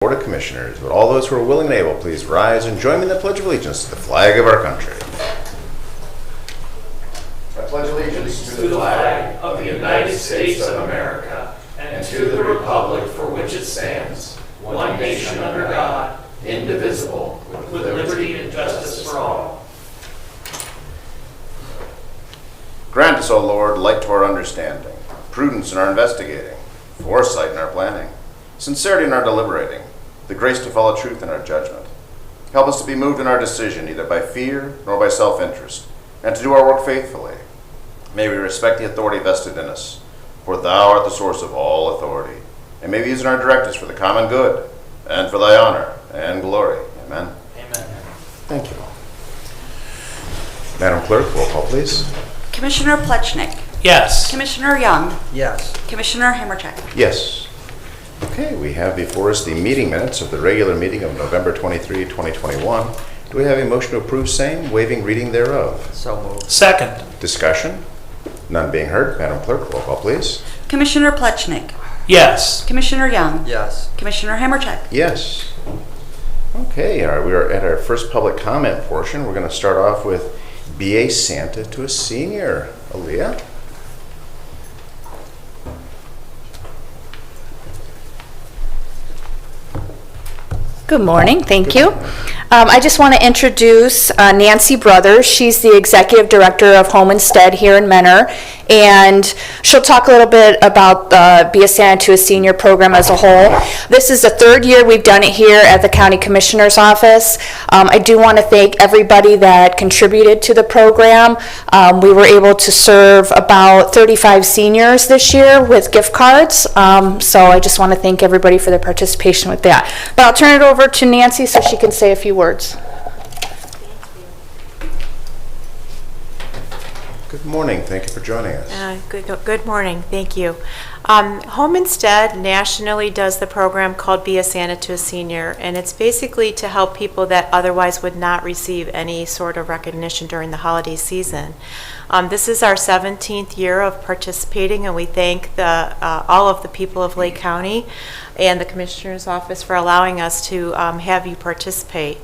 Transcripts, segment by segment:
Board of Commissioners. Would all those who are willing and able please rise and join me in the Pledge of Allegiance to the flag of our country. I pledge allegiance to the flag of the United States of America and to the republic for which it stands, one nation under God, indivisible, with liberty and justice for all. Grant us, O Lord, light to our understanding, prudence in our investigating, foresight in our planning, sincerity in our deliberating, the grace to follow truth in our judgment. Help us to be moved in our decision, neither by fear nor by self-interest, and to do our work faithfully. May we respect the authority vested in us, for thou art the source of all authority, and may we use in our directives for the common good, and for thy honor and glory. Amen. Amen. Thank you. Madam Clerk, roll call, please. Commissioner Plechnik. Yes. Commissioner Young. Yes. Commissioner Hammercheck. Yes. Okay, we have before us the meeting minutes of the regular meeting of November 23, 2021. Do we have a motion to approve same, waiving reading thereof? So moved. Second. Discussion? None being heard. Madam Clerk, roll call, please. Commissioner Plechnik. Yes. Commissioner Young. Yes. Commissioner Hammercheck. Yes. Okay, we are at our first public comment portion. We're going to start off with Be a Santa to a Senior. Aaliyah? Good morning, thank you. I just want to introduce Nancy Brothers. She's the Executive Director of Home Instead here in Menor, and she'll talk a little bit about the Be a Santa to a Senior program as a whole. This is the third year we've done it here at the County Commissioner's Office. I do want to thank everybody that contributed to the program. We were able to serve about 35 seniors this year with gift cards, so I just want to thank everybody for their participation with that. But I'll turn it over to Nancy so she can say a few words. Good morning. Thank you for joining us. Good morning. Thank you. Home Instead nationally does the program called Be a Santa to a Senior, and it's basically to help people that otherwise would not receive any sort of recognition during the holiday season. This is our 17th year of participating, and we thank all of the people of Lake County and the Commissioner's Office for allowing us to have you participate.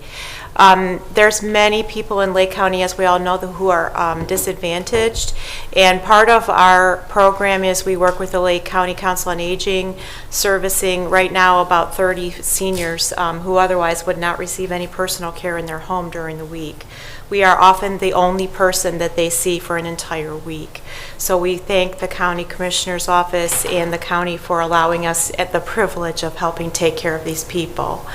There's many people in Lake County, as we all know, who are disadvantaged, and part of our program is we work with the Lake County Council on Aging, servicing right now about 30 seniors who otherwise would not receive any personal care in their home during the week. We are often the only person that they see for an entire week. So we thank the County Commissioner's Office and the county for allowing us the privilege of helping take care of these people.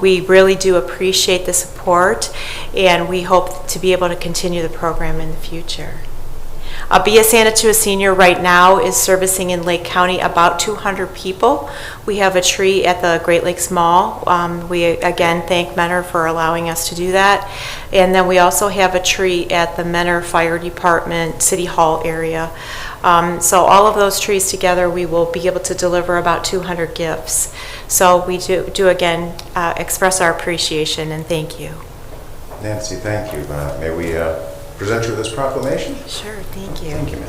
We really do appreciate the support, and we hope to be able to continue the program in the future. Be a Santa to a Senior right now is servicing in Lake County about 200 people. We have a tree at the Great Lakes Mall. We again thank Menor for allowing us to do that. And then we also have a tree at the Menor Fire Department City Hall area. So all of those trees together, we will be able to deliver about 200 gifts. So we do again express our appreciation and thank you. Nancy, thank you. May we present you with this proclamation? Sure, thank you. Thank you, ma'am.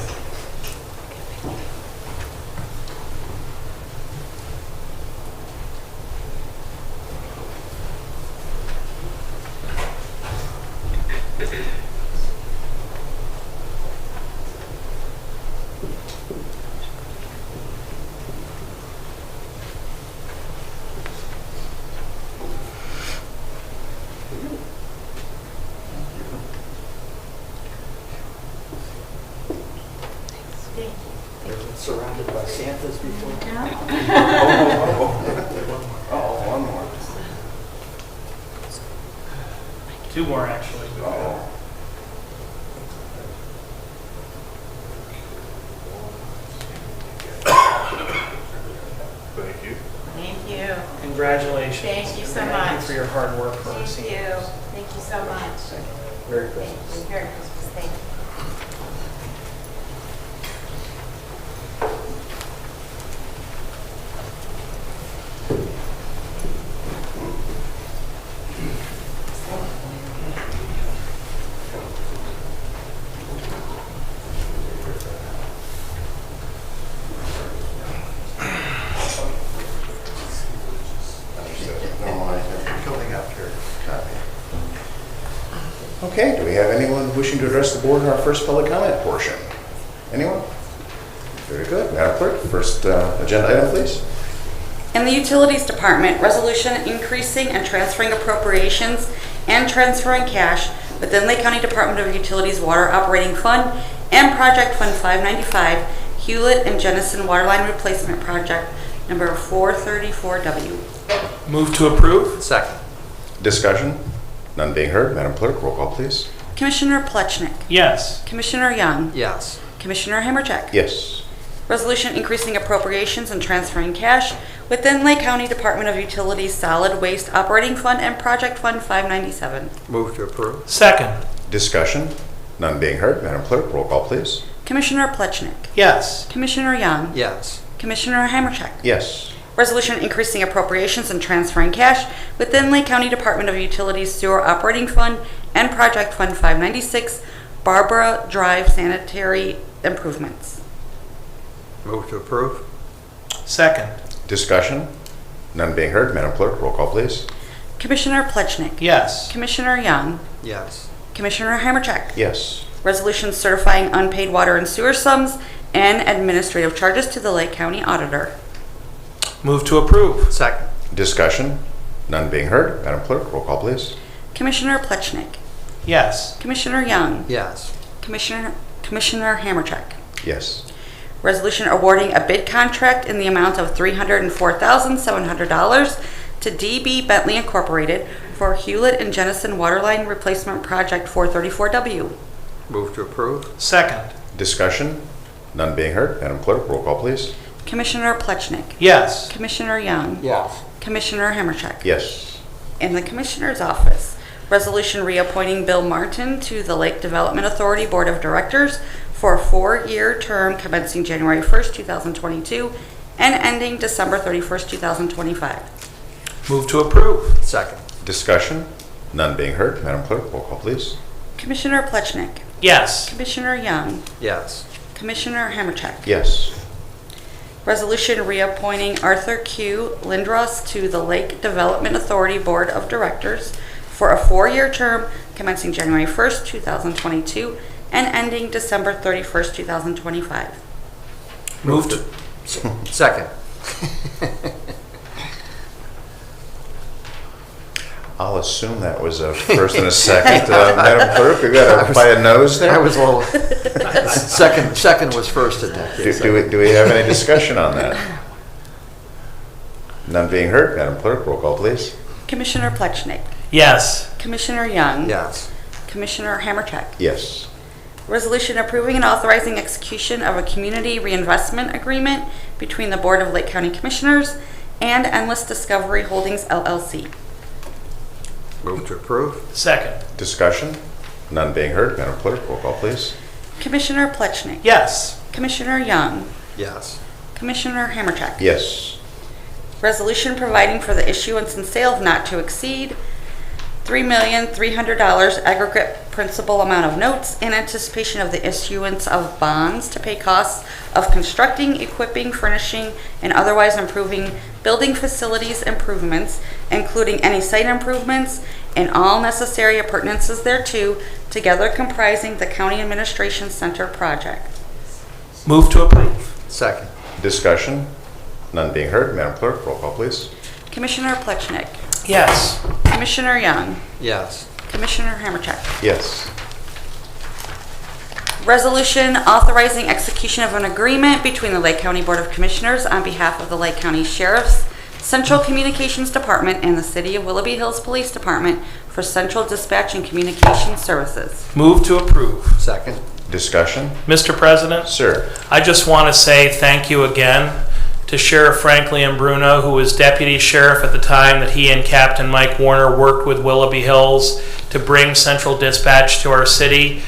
Surrounded by Santas before. Oh, one more. Two more, actually. Oh. Thank you. Thank you. Congratulations. Thank you so Thank much. you for your hard work for our Thank you. seniors. Thank you so much. Merry Thank Christmas. you. Merry Christmas. Thank you. Okay, do we have anyone wishing to address the board in our first public comment portion? Anyone? Very good. Madam Clerk, first agenda item, please. In the Utilities Department, resolution increasing and transferring appropriations and transferring cash within Lake County Department of Utilities Water Operating Fund and Project Fund 595, Hewlett and Jennison Waterline Replacement Project number 434W. Move to approve. Second. Discussion? None being heard. Madam Clerk, roll call, please. Commissioner Plechnik. Yes. Commissioner Young. Yes. Commissioner Hammercheck. Yes. Resolution increasing appropriations and transferring cash within Lake County Department of Utilities Solid Waste Operating Fund and Project Fund 597. Move to approve. Second. Discussion? None being heard. Madam Clerk, roll call, please. Commissioner Plechnik. Yes. Commissioner Young. Yes. Commissioner Hammercheck. Yes. Resolution increasing appropriations and transferring cash within Lake County Department of Utilities Sewer Operating Fund and Project Fund 596, Barbara Drive Sanitary Improvements. Move to approve. Second. Discussion? None being heard. Madam Clerk, roll call, please. Commissioner Plechnik. Yes. Commissioner Young. Yes. Commissioner Hammercheck. Yes. Resolution certifying unpaid water and sewer sums and administrative charges to the Lake County Auditor. Move to approve. Second. Discussion? None being heard. Madam Clerk, roll call, please. Commissioner Plechnik. Yes. Commissioner Young. Yes. Commissioner Hammercheck. Yes. Resolution awarding a bid contract in the amount of $304,700 to DB Bentley Incorporated for Hewlett and Jennison Waterline Replacement Project 434W. Move to approve. Second. Discussion? None being heard. Madam Clerk, roll call, please. Commissioner Plechnik. Yes. Commissioner Young. Yes. Commissioner Hammercheck. Yes. In the Commissioner's Office, resolution reappointing Bill Martin to the Lake Development Authority Board of Directors for a 4-year term commencing January 1st, 2022 and ending December 31st, 2025. Move to approve. Second. Discussion? None being heard. Madam Clerk, roll call, please. Commissioner Plechnik. Yes. Commissioner Young. Yes. Commissioner Hammercheck. Yes. Resolution reappointing Arthur Q. Lindros to the Lake Development Authority Board of Directors for a 4-year term commencing January 1st, 2022 and ending December 31st, 2025. Move to. Second. I'll assume that was a first and a second. Madam Clerk, we got by a nose there. I was a little, second was first in that case. Do we have any discussion on that? None being heard. Madam Clerk, roll call, please. Commissioner Plechnik. Yes. Commissioner Young. Yes. Commissioner Hammercheck. Yes. Resolution approving and authorizing execution of a community reinvestment agreement between the Board of Lake County Commissioners and Endless Discovery Holdings, LLC. Move to approve. Second. Discussion? None being heard. Madam Clerk, roll call, please. Commissioner Plechnik. Yes. Commissioner Young. Yes. Commissioner Hammercheck. Yes. Resolution providing for the issuance and sale of not to exceed $3,300,000 aggregate principal amount of notes in anticipation of the issuance of bonds to pay costs of constructing, equipping, furnishing, and otherwise improving building facilities improvements, including any site improvements and all necessary appurtenances thereto, together comprising the County Administration Center project. Move to approve. Second. Discussion? None being heard. Madam Clerk, roll call, please. Commissioner Plechnik. Yes. Commissioner Young. Yes. Commissioner Hammercheck. Yes. Resolution authorizing execution of an agreement between the Lake County Board of Commissioners on behalf of the Lake County Sheriff's Central Communications Department and the City of Willoughby Hills Police Department for Central Dispatch and Communication Services. Move to approve. Second. Discussion? Mr. President, Sir. I just want to say thank you again to Sheriff Franklin and Bruno, who was Deputy Sheriff at the time that he and Captain Mike Warner worked with Willoughby Hills to bring Central Dispatch to our city.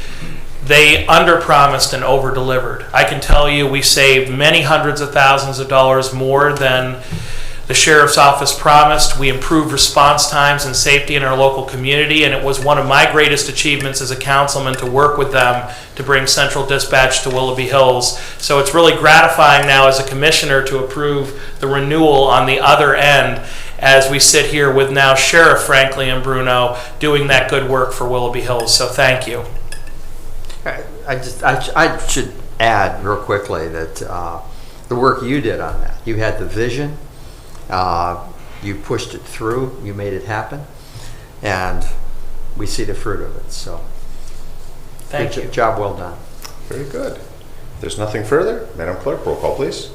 They underpromised and overdelivered. I can tell you we saved many hundreds of thousands of dollars more than the Sheriff's Office promised. We improved response times and safety in our local community, and it was one of my greatest achievements as a councilman to work with them to bring Central Dispatch to Willoughby Hills. So it's really gratifying now as a commissioner to approve the renewal on the other end. as we sit here with now Sheriff Franklin and Bruno doing that good work for Willoughby Hills. So thank you. I should add real quickly that the work you did on that, you had the vision, you pushed it through, you made it happen, and we see the fruit of it. So Thank you. Job well done. Very good. If there's nothing further, Madam Clerk, roll call, please.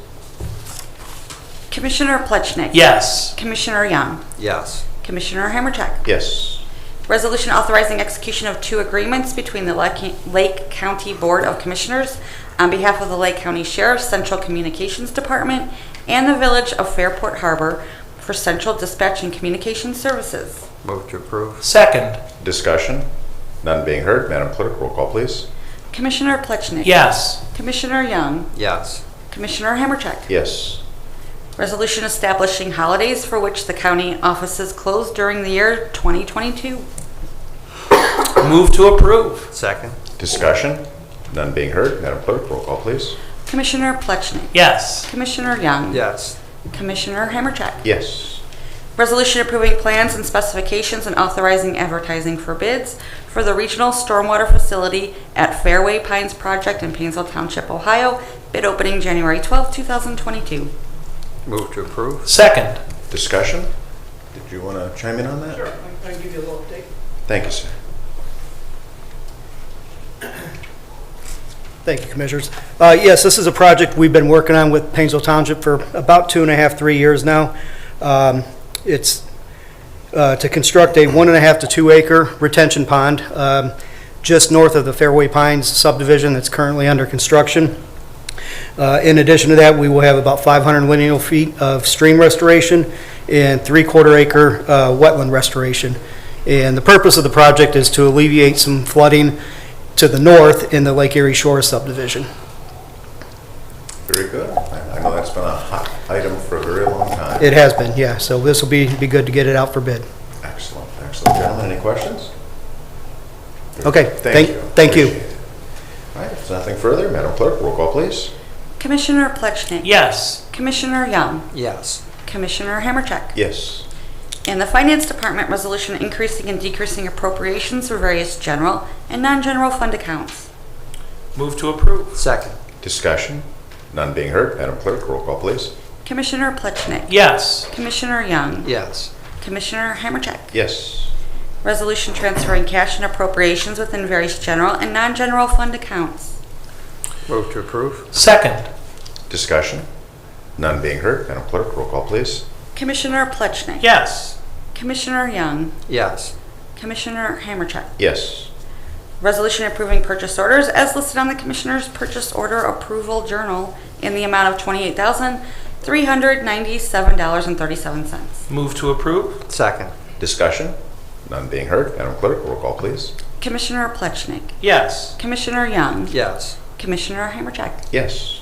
Commissioner Plechnik. Yes. Commissioner Young. Yes. Commissioner Hammercheck. Yes. Resolution authorizing execution of 2 agreements between the Lake County Board of Commissioners on behalf of the Lake County Sheriff's Central Communications Department and the Village of Fairport Harbor for Central Dispatch and Communication Services. Move to approve. Second. Discussion? None being heard, Madam Clerk, roll call, please. Commissioner Plechnik. Yes. Commissioner Young. Yes. Commissioner Hammercheck. Yes. Resolution establishing holidays for which the county offices closed during the year 2022. Move to approve. Second. Discussion? None being heard, Madam Clerk, roll call, please. Commissioner Plechnik. Yes. Commissioner Young. Yes. Commissioner Hammercheck. Yes. Resolution approving plans and specifications and authorizing advertising for bids for the regional stormwater facility at Fairway Pines Project in Painzel Township, Ohio. Bid opening January 12, 2022. Move to approve. Second. Discussion? Did you want to chime in on that? Sure, I can give you a little update. Thank you, sir. Thank you, Commissioners. Yes, this is a project we've been working on with Painzel Township for about 2.5, 3 years now. It's to construct a 1.5 to 2 acre retention pond just north of the Fairway Pines subdivision that's currently under construction. In addition to that, we will have about 500 lineal feet of stream restoration and 3/4 acre wetland restoration. And the purpose of the project is to alleviate some flooding to the north in the Lake Erie Shore subdivision. Very good. I know that's been a hot item for a very long time. It has been, yeah, so this will be good to get it out for bid. Excellent, excellent. Gentlemen, any questions? Okay, thank you. Appreciate it. All right, if there's nothing further, Madam Clerk, roll call, please. Commissioner Plechnik. Yes. Commissioner Young. Yes. Commissioner Hammercheck. Yes. And the Finance Department resolution increasing and decreasing appropriations for various general and non-general fund accounts. Move to approve. Second. Discussion? None being heard, Madam Clerk, roll call, please. Commissioner Plechnik. Yes. Commissioner Young. Yes. Commissioner Hammercheck. Yes. Resolution transferring cash and appropriations within various general and non-general fund accounts. Move to approve. Second. Discussion? None being heard, Madam Clerk, roll call, please. Commissioner Plechnik. Yes. Commissioner Young. Yes. Commissioner Hammercheck. Yes. Resolution approving purchase orders as listed on the Commissioner's Purchase Order Approval Journal in the amount of $28,397.37. Move to approve. Second. Discussion? None being heard, Madam Clerk, roll call, please. Commissioner Plechnik. Yes. Commissioner Young. Yes. Commissioner Hammercheck. Yes.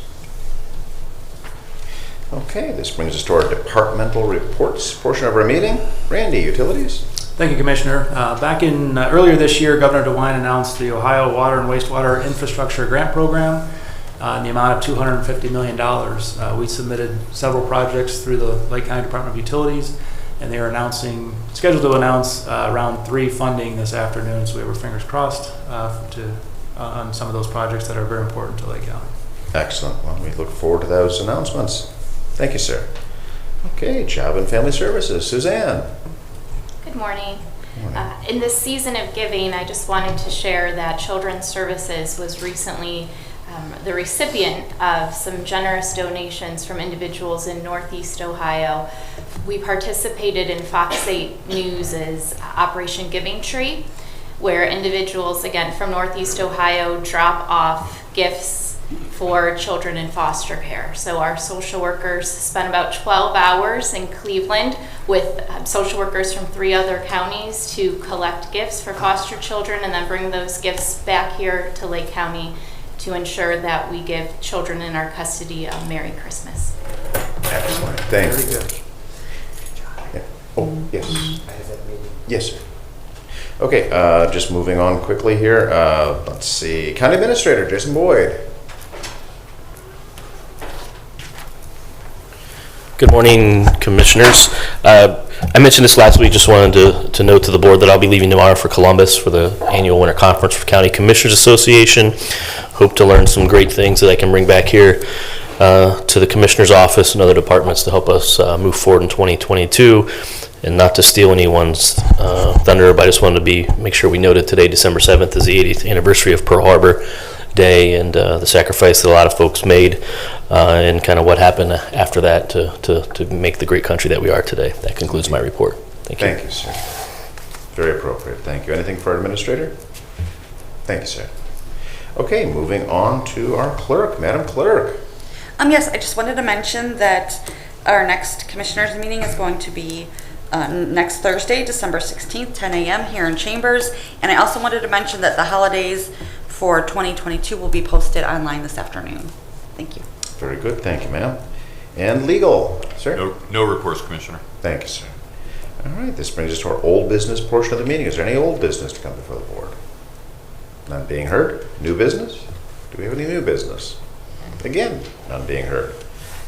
Okay, this brings us to our departmental reports portion of our meeting. Randy, utilities? Thank you, Commissioner. Back in earlier this year, Governor DeWine announced the Ohio Water and Wastewater Infrastructure Grant Program in the amount of $250 million. We submitted several projects through the Lake County Department of Utilities, and they are scheduled to announce round 3 funding this afternoon. So we have our fingers crossed on some of those projects that are very important to Lake County. Excellent. Well, we look forward to those announcements. Thank you, sir. Okay, Job and Family Services. Suzanne. Good morning. In this season of giving, I just wanted to share that Children's Services was recently the recipient of some generous donations from individuals in Northeast Ohio. We participated in Fox 8 News' Operation Giving Tree, where individuals, again, from Northeast Ohio drop off gifts for children in foster care. So our social workers spent about 12 hours in Cleveland with social workers from 3 other counties to collect gifts for foster children and then bring those gifts back here to Lake County to ensure that we give children in our custody a Merry Christmas. Excellent. Thank you. Very good. Yeah. Oh, yes. Yes, sir. Okay, just moving on quickly here. Let's see. County Administrator Jason Boyd. Good morning, Commissioners. I mentioned this last week, just wanted to note to the board that I'll be leaving tomorrow for Columbus for the annual winter conference for County Commissioners Association. Hope to learn some great things that I can bring back here to the Commissioner's office and other departments to help us move forward in 2022. And not to steal anyone's thunder, but I just wanted to make sure we noted today, December 7th, is the 80th anniversary of Pearl Harbor Day, and the sacrifice that a lot of folks made, and kind of what happened after that to make the great country that we are today. That concludes my report. Thank you. Thank you, sir. Very appropriate. Thank you. Anything for our administrator? Thank you, sir. Okay, moving on to our clerk. Madam Clerk. Yes, I just wanted to mention that our next commissioners meeting is going to be next Thursday, December 16th, 10 a.m. here in Chambers. And I also wanted to mention that the holidays for 2022 will be posted online this afternoon. Thank you. Very good. Thank you, ma'am. And legal, sir? No reports, Commissioner. Thank you, sir. All right, this brings us to our old business portion of the meeting. Is there any old business to come before the board? None being heard. New business? Do we have any new business? Again, none being heard.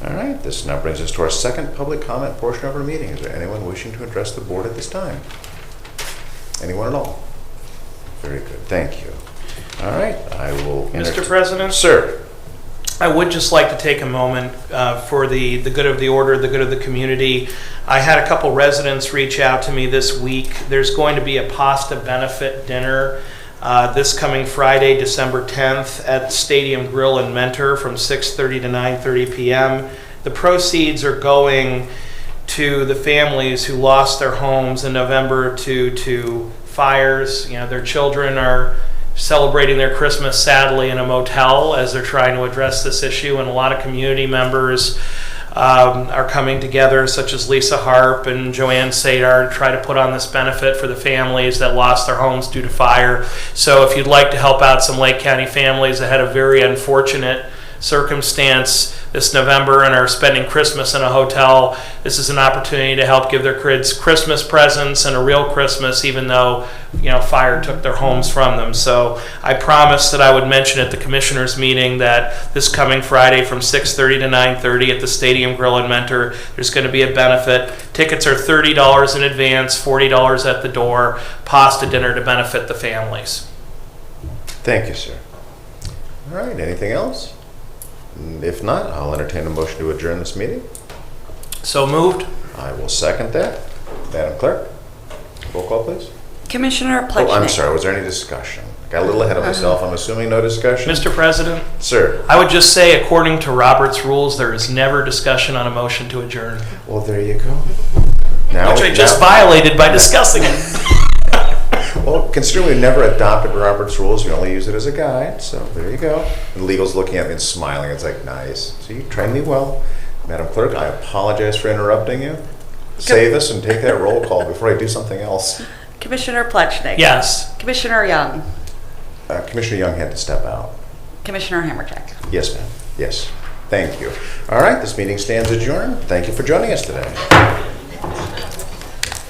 All right, this now brings us to our second public comment portion of our meeting. Is there anyone wishing to address the board at this time? Anyone at all? Very good, thank you. All right, I will... Mr. President? Sir. I would just like to take a moment for the good of the order, the good of the community. I had a couple residents reach out to me this week. There's going to be a pasta benefit dinner this coming Friday, December 10th at Stadium Grill and Mentor from 6:30 to 9:30 p.m. The proceeds are going to the families who lost their homes in November to fires. You know, their children are celebrating their Christmas, sadly, in a motel as they're trying to address this issue, and a lot of community members are coming together, such as Lisa Harp and Joanne Sadar, to try to put on this benefit for the families that lost their homes due to fire. So if you'd like to help out some Lake County families that had a very unfortunate circumstance this November and are spending Christmas in a hotel, this is an opportunity to help give their kids Christmas presents and a real Christmas, even though, you know, fire took their homes from them. So I promised that I would mention at the commissioners meeting that this coming Friday from 6:30 to 9:30 at the Stadium Grill and Mentor, there's going to be a benefit. Tickets are $30 in advance, $40 at the door, pasta dinner to benefit the families. Thank you, sir. All right, anything else? If not, I'll entertain a motion to adjourn this meeting. So moved. I will second that. Madam Clerk, roll call, please. Commissioner Plechnik. Oh, I'm sorry. Was there any discussion? Got a little ahead of myself. I'm assuming no discussion. Mr. President? Sir. I would just say, according to Robert's rules, there is never discussion on a motion to adjourn. Well, there you go. Now, Which I just violated by discussing it. Well, considering we never adopted Robert's rules, we only use it as a guide, so there you go. And legal's looking at me and smiling. It's like, nice. So you trained me well. Madam Clerk, I apologize for interrupting you. Save us and take that roll call before I do something else. Commissioner Plechnik. Yes. Commissioner Young. Commissioner Young had to step out. Commissioner Hammercheck. Yes, ma'am. Yes. Thank you. All right, this meeting stands adjourned. Thank you for joining us today.